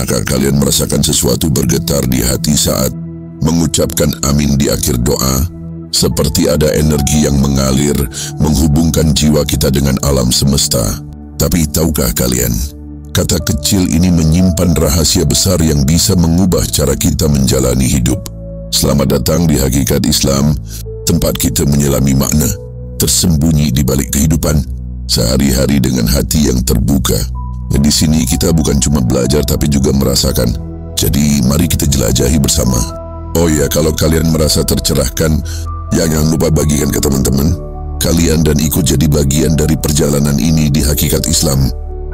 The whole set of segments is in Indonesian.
Pernahkah kalian merasakan sesuatu bergetar di hati saat mengucapkan amin di akhir doa? Seperti ada energi yang mengalir, menghubungkan jiwa kita dengan alam semesta. Tapi tahukah kalian, kata kecil ini menyimpan rahasia besar yang bisa mengubah cara kita menjalani hidup. Selamat datang di Hakikat Islam, tempat kita menyelami makna tersembunyi di balik kehidupan sehari-hari dengan hati yang terbuka. Dan di sini kita bukan cuma belajar tapi juga merasakan. Jadi mari kita jelajahi bersama. Oh ya, kalau kalian merasa tercerahkan, jangan lupa bagikan ke teman-teman kalian dan ikut jadi bagian dari perjalanan ini di Hakikat Islam.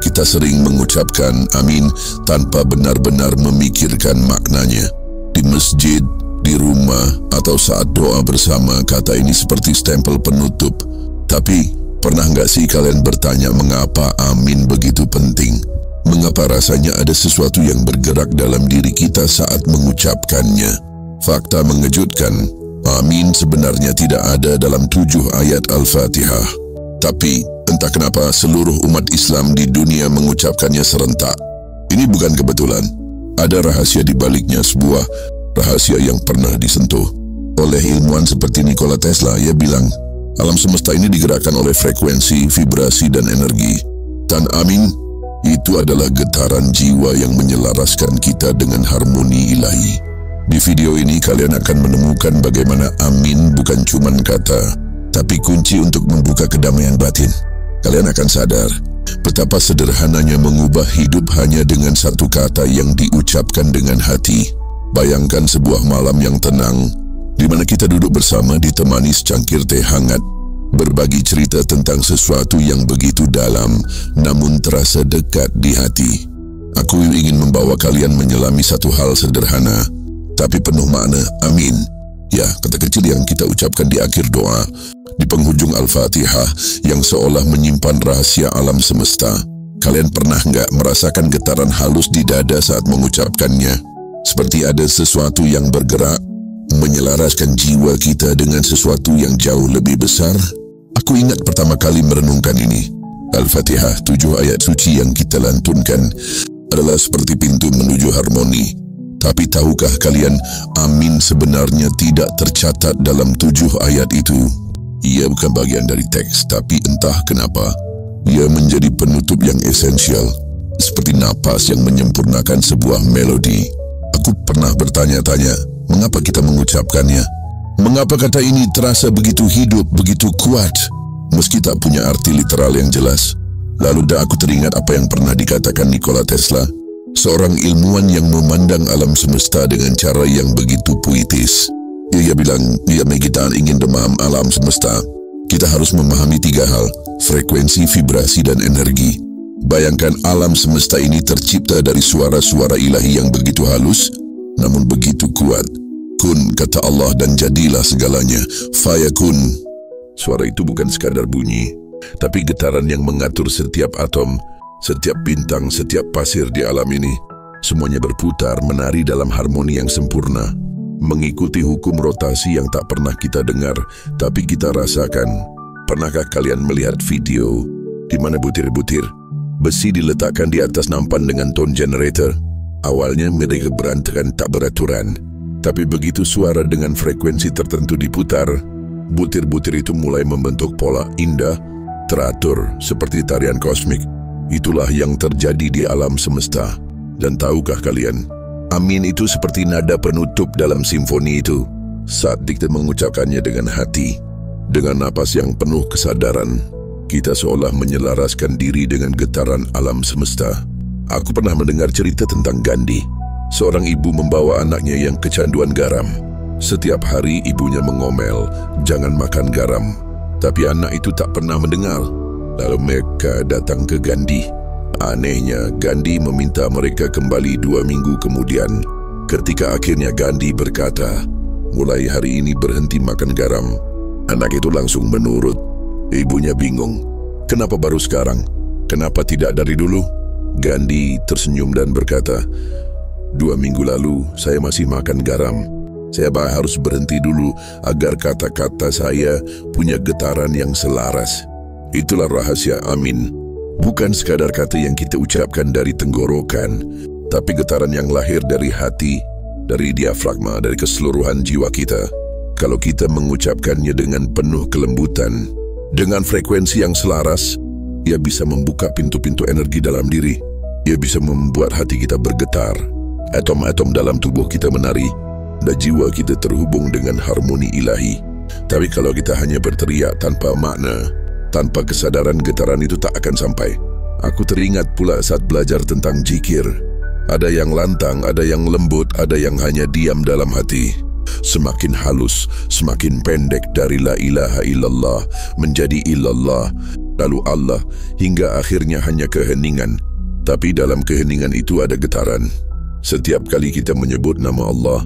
Kita sering mengucapkan amin tanpa benar-benar memikirkan maknanya. Di masjid, di rumah, atau saat doa bersama, kata ini seperti stempel penutup. Tapi pernah nggak sih kalian bertanya mengapa amin begitu penting? Mengapa rasanya ada sesuatu yang bergerak dalam diri kita saat mengucapkannya? Fakta mengejutkan, amin sebenarnya tidak ada dalam 7 ayat Al-Fatihah. Tapi entah kenapa seluruh umat Islam di dunia mengucapkannya serentak. Ini bukan kebetulan. Ada rahasia di baliknya, sebuah rahasia yang pernah disentuh oleh ilmuwan seperti Nikola Tesla. Ia bilang, alam semesta ini digerakkan oleh frekuensi, vibrasi, dan energi. Dan amin, itu adalah getaran jiwa yang menyelaraskan kita dengan harmoni ilahi. Di video ini kalian akan menemukan bagaimana amin bukan cuma kata, tapi kunci untuk membuka kedamaian batin. Kalian akan sadar betapa sederhananya mengubah hidup hanya dengan satu kata yang diucapkan dengan hati. Bayangkan sebuah malam yang tenang, di mana kita duduk bersama ditemani secangkir teh hangat, berbagi cerita tentang sesuatu yang begitu dalam namun terasa dekat di hati. Aku ingin membawa kalian menyelami satu hal sederhana tapi penuh makna, amin. Ya, kata kecil yang kita ucapkan di akhir doa, di penghujung Al-Fatihah yang seolah menyimpan rahasia alam semesta. Kalian pernah nggak merasakan getaran halus di dada saat mengucapkannya? Seperti ada sesuatu yang bergerak, menyelaraskan jiwa kita dengan sesuatu yang jauh lebih besar. Aku ingat pertama kali merenungkan ini. Al-Fatihah, 7 ayat suci yang kita lantunkan, adalah seperti pintu menuju harmoni. Tapi tahukah kalian, amin sebenarnya tidak tercatat dalam 7 ayat itu. Ia bukan bagian dari teks, tapi entah kenapa, ia menjadi penutup yang esensial, seperti napas yang menyempurnakan sebuah melodi. Aku pernah bertanya-tanya, mengapa kita mengucapkannya? Mengapa kata ini terasa begitu hidup, begitu kuat, meski tak punya arti literal yang jelas? Lalu aku teringat apa yang pernah dikatakan Nikola Tesla, seorang ilmuwan yang memandang alam semesta dengan cara yang begitu puitis. Ia bilang, jika kita ingin memahami alam semesta, kita harus memahami 3 hal, frekuensi, vibrasi, dan energi. Bayangkan alam semesta ini tercipta dari suara-suara ilahi yang begitu halus, namun begitu kuat. Kun, kata Allah, dan jadilah segalanya. Fayakun. Suara itu bukan sekadar bunyi, tapi getaran yang mengatur setiap atom, setiap bintang, setiap pasir di alam ini. Semuanya berputar, menari dalam harmoni yang sempurna, mengikuti hukum rotasi yang tak pernah kita dengar, tapi kita rasakan. Pernahkah kalian melihat video di mana butir-butir besi diletakkan di atas nampan dengan tone generator? Awalnya mereka berantakan tak beraturan, tapi begitu suara dengan frekuensi tertentu diputar, butir-butir itu mulai membentuk pola indah, teratur, seperti tarian kosmik. Itulah yang terjadi di alam semesta. Dan tahukah kalian, amin itu seperti nada penutup dalam simfoni itu. Saat kita mengucapkannya dengan hati, dengan napas yang penuh kesadaran, kita seolah menyelaraskan diri dengan getaran alam semesta. Aku pernah mendengar cerita tentang Gandhi, seorang ibu membawa anaknya yang kecanduan garam. Setiap hari ibunya mengomel, jangan makan garam. Tapi anak itu tak pernah mendengar. Lalu mereka datang ke Gandhi. Anehnya, Gandhi meminta mereka kembali 2 minggu kemudian. Ketika akhirnya Gandhi berkata, mulai hari ini berhenti makan garam. Anak itu langsung menurut. Ibunya bingung. Kenapa baru sekarang? Kenapa tidak dari dulu? Gandhi tersenyum dan berkata, 2 minggu lalu saya masih makan garam. Saya harus berhenti dulu agar kata-kata saya punya getaran yang selaras. Itulah rahasia amin. Bukan sekadar kata yang kita ucapkan dari tenggorokan, tapi getaran yang lahir dari hati, dari diafragma, dari keseluruhan jiwa kita. Kalau kita mengucapkannya dengan penuh kelembutan, dengan frekuensi yang selaras, ia bisa membuka pintu-pintu energi dalam diri. Ia bisa membuat hati kita bergetar, atom-atom dalam tubuh kita menari, dan jiwa kita terhubung dengan harmoni ilahi. Tapi kalau kita hanya berteriak tanpa makna, tanpa kesadaran, getaran itu tak akan sampai. Aku teringat pula saat belajar tentang zikir. Ada yang lantang, ada yang lembut, ada yang hanya diam dalam hati. Semakin halus, semakin pendek dari la ilaha illallah menjadi illallah, lalu Allah, hingga akhirnya hanya keheningan. Tapi dalam keheningan itu ada getaran. Setiap kali kita menyebut nama Allah,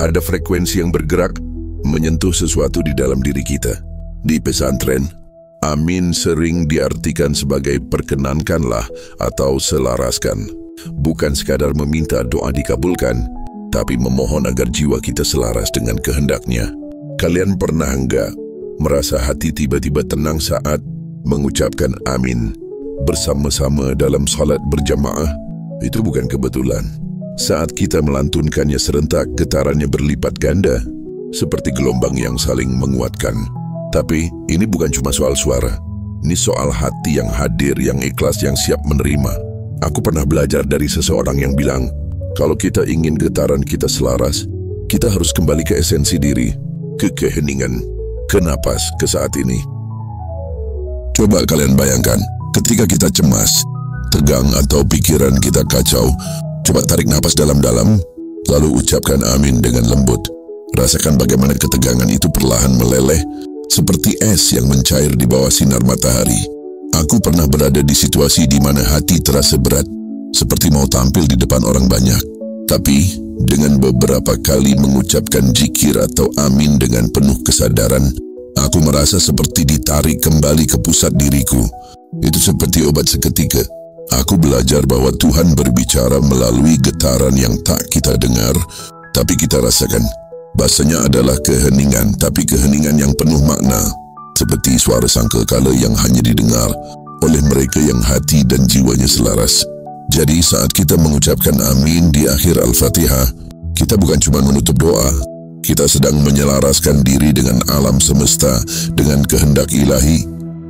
ada frekuensi yang bergerak, menyentuh sesuatu di dalam diri kita. Di pesantren, amin sering diartikan sebagai perkenankanlah atau selaraskan. Bukan sekadar meminta doa dikabulkan, tapi memohon agar jiwa kita selaras dengan kehendaknya. Kalian pernah enggak merasa hati tiba-tiba tenang saat mengucapkan amin bersama-sama dalam salat berjamaah? Itu bukan kebetulan. Saat kita melantunkannya serentak, getarannya berlipat ganda, seperti gelombang yang saling menguatkan. Tapi ini bukan cuma soal suara. Ini soal hati yang hadir, yang ikhlas, yang siap menerima. Aku pernah belajar dari seseorang yang bilang, kalau kita ingin getaran kita selaras, kita harus kembali ke esensi diri, ke keheningan, ke napas, ke saat ini. Coba kalian bayangkan, ketika kita cemas, tegang atau pikiran kita kacau, coba tarik napas dalam-dalam, lalu ucapkan amin dengan lembut. Rasakan bagaimana ketegangan itu perlahan meleleh, seperti es yang mencair di bawah sinar matahari. Aku pernah berada di situasi di mana hati terasa berat, seperti mau tampil di depan orang banyak. Tapi, dengan beberapa kali mengucapkan zikir atau amin dengan penuh kesadaran, aku merasa seperti ditarik kembali ke pusat diriku. Itu seperti obat seketika. Aku belajar bahwa Tuhan berbicara melalui getaran yang tak kita dengar, tapi kita rasakan. Bahasanya adalah keheningan, tapi keheningan yang penuh makna. Seperti suara sangkakala yang hanya didengar oleh mereka yang hati dan jiwanya selaras. Jadi saat kita mengucapkan amin di akhir Al-Fatihah, kita bukan cuma menutup doa, kita sedang menyelaraskan diri dengan alam semesta, dengan kehendak ilahi,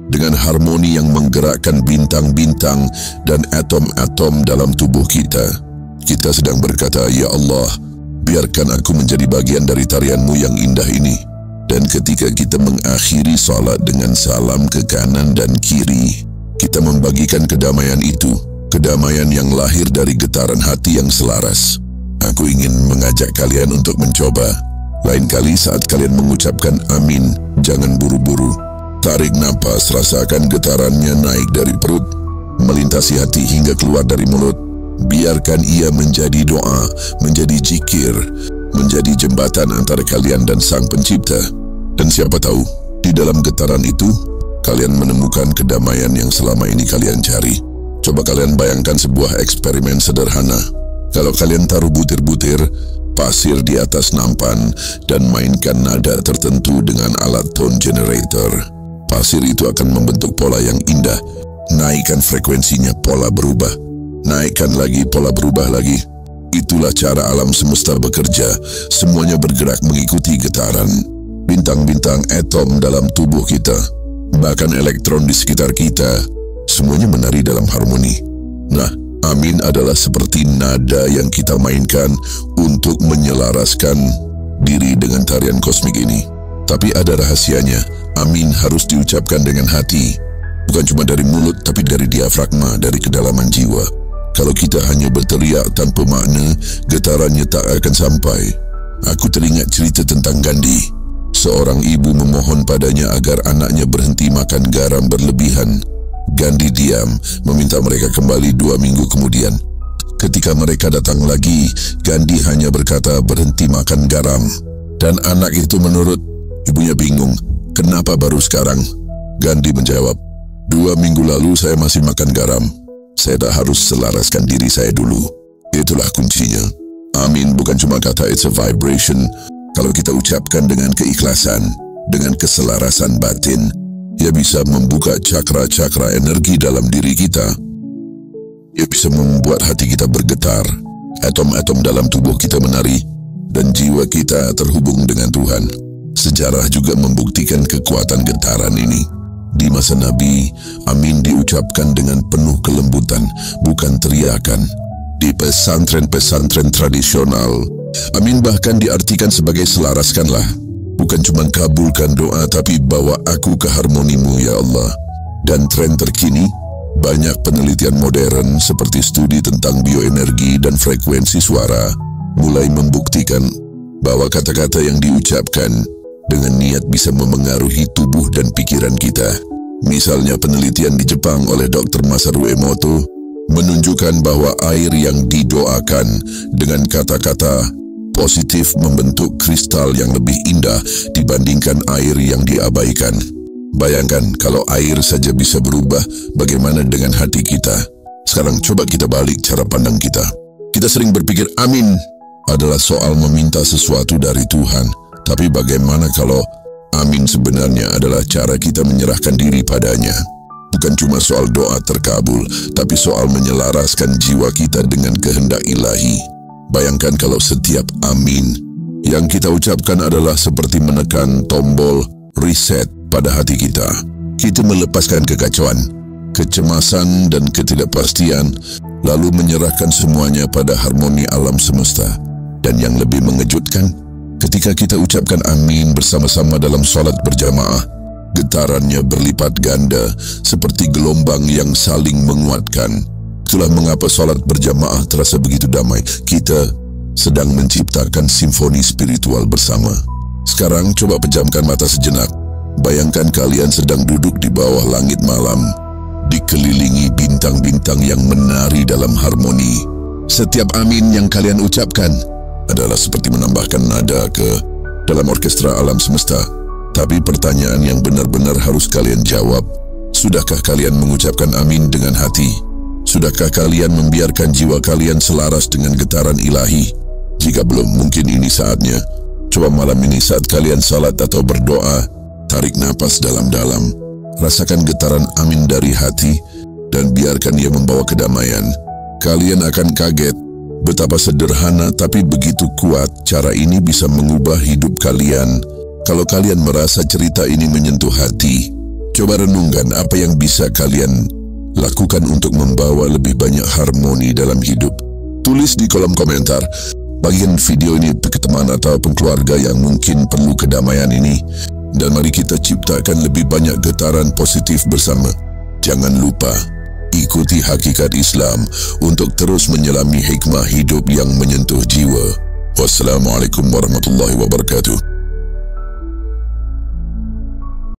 dengan harmoni yang menggerakkan bintang-bintang dan atom-atom dalam tubuh kita. Kita sedang berkata, "Ya Allah, biarkan aku menjadi bagian dari tarianmu yang indah ini." Dan ketika kita mengakhiri salat dengan salam ke kanan dan kiri, kita membagikan kedamaian itu, kedamaian yang lahir dari getaran hati yang selaras. Aku ingin mengajak kalian untuk mencoba. Lain kali saat kalian mengucapkan amin, jangan buru-buru. Tarik napas, rasakan getarannya naik dari perut, melintasi hati hingga keluar dari mulut. Biarkan ia menjadi doa, menjadi zikir, menjadi jembatan antara kalian dan Sang Pencipta. Dan siapa tahu, di dalam getaran itu, kalian menemukan kedamaian yang selama ini kalian cari. Coba kalian bayangkan sebuah eksperimen sederhana. Kalau kalian taruh butir-butir pasir di atas nampan dan mainkan nada tertentu dengan alat tone generator, pasir itu akan membentuk pola yang indah. Naikkan frekuensinya, pola berubah. Naikkan lagi, pola berubah lagi. Itulah cara alam semesta bekerja. Semuanya bergerak mengikuti getaran. Bintang-bintang atom dalam tubuh kita, bahkan elektron di sekitar kita, semuanya menari dalam harmoni. Nah, amin adalah seperti nada yang kita mainkan untuk menyelaraskan diri dengan tarian kosmik ini. Tapi ada rahasianya, amin harus diucapkan dengan hati. Bukan cuma dari mulut, tapi dari diafragma, dari kedalaman jiwa. Kalau kita hanya berteriak tanpa makna, getarannya tak akan sampai. Aku teringat cerita tentang Gandhi. Seorang ibu memohon padanya agar anaknya berhenti makan garam berlebihan. Gandhi diam, meminta mereka kembali 2 minggu kemudian. Ketika mereka datang lagi, Gandhi hanya berkata berhenti makan garam. Dan anak itu menurut, ibunya bingung, kenapa baru sekarang? Gandhi menjawab, 2 minggu lalu saya masih makan garam. Saya tak harus selaraskan diri saya dulu. Itulah kuncinya. Amin bukan cuma kata, it's a vibration. Kalau kita ucapkan dengan keikhlasan, dengan keselarasan batin, ia bisa membuka cakra-cakra energi dalam diri kita. Ia bisa membuat hati kita bergetar, Atom-atom dalam tubuh kita menari dan jiwa kita terhubung dengan Tuhan. Sejarah juga membuktikan kekuatan getaran ini. Di masa Nabi, amin diucapkan dengan penuh kelembutan, bukan teriakan. Di pesantren-pesantren tradisional, amin bahkan diartikan sebagai selaraskanlah. Bukan cuma kabulkan doa, tapi bawa aku ke harmonimu ya Allah. Dan tren terkini, banyak penelitian modern seperti studi tentang bioenergi dan frekuensi suara mulai membuktikan bahwa kata-kata yang diucapkan dengan niat bisa memengaruhi tubuh dan pikiran kita. Misalnya penelitian di Jepang oleh Dr. Masaru Emoto menunjukkan bahwa air yang didoakan dengan kata-kata positif membentuk kristal yang lebih indah dibandingkan air yang diabaikan. Bayangkan kalau air saja bisa berubah, bagaimana dengan hati kita? Sekarang coba kita balik cara pandang kita. Kita sering berpikir amin adalah soal meminta sesuatu dari Tuhan. Tapi bagaimana kalau amin sebenarnya adalah cara kita menyerahkan diri padanya? Bukan cuma soal doa terkabul, tapi soal menyelaraskan jiwa kita dengan kehendak ilahi. Bayangkan kalau setiap amin yang kita ucapkan adalah seperti menekan tombol reset pada hati kita. Kita melepaskan kekacauan, kecemasan dan ketidakpastian, lalu menyerahkan semuanya pada harmoni alam semesta. Dan yang lebih mengejutkan, ketika kita ucapkan amin bersama-sama dalam solat berjamaah, getarannya berlipat ganda seperti gelombang yang saling menguatkan. Itulah mengapa solat berjamaah terasa begitu damai. Kita sedang menciptakan simfoni spiritual bersama. Sekarang coba pejamkan mata sejenak. Bayangkan kalian sedang duduk di bawah langit malam, dikelilingi bintang-bintang yang menari dalam harmoni. Setiap amin yang kalian ucapkan adalah seperti menambahkan nada ke dalam orkestra alam semesta. Tapi pertanyaan yang benar-benar harus kalian jawab, sudahkah kalian mengucapkan amin dengan hati? Sudahkah kalian membiarkan jiwa kalian selaras dengan getaran ilahi? Jika belum, mungkin ini saatnya. Coba malam ini saat kalian salat atau berdoa, tarik napas dalam-dalam, rasakan getaran amin dari hati, dan biarkan ia membawa kedamaian. Kalian akan kaget betapa sederhana tapi begitu kuat cara ini bisa mengubah hidup kalian. Kalau kalian merasa cerita ini menyentuh hati, coba renungkan apa yang bisa kalian lakukan untuk membawa lebih banyak harmoni dalam hidup. Tulis di kolom komentar bagian video ini ke teman atau keluarga yang mungkin perlu kedamaian ini. Dan mari kita ciptakan lebih banyak getaran positif bersama. Jangan lupa, ikuti Hakikat Islam untuk terus menyelami hikmah hidup yang menyentuh jiwa. Wassalamualaikum warahmatullahi wabarakatuh.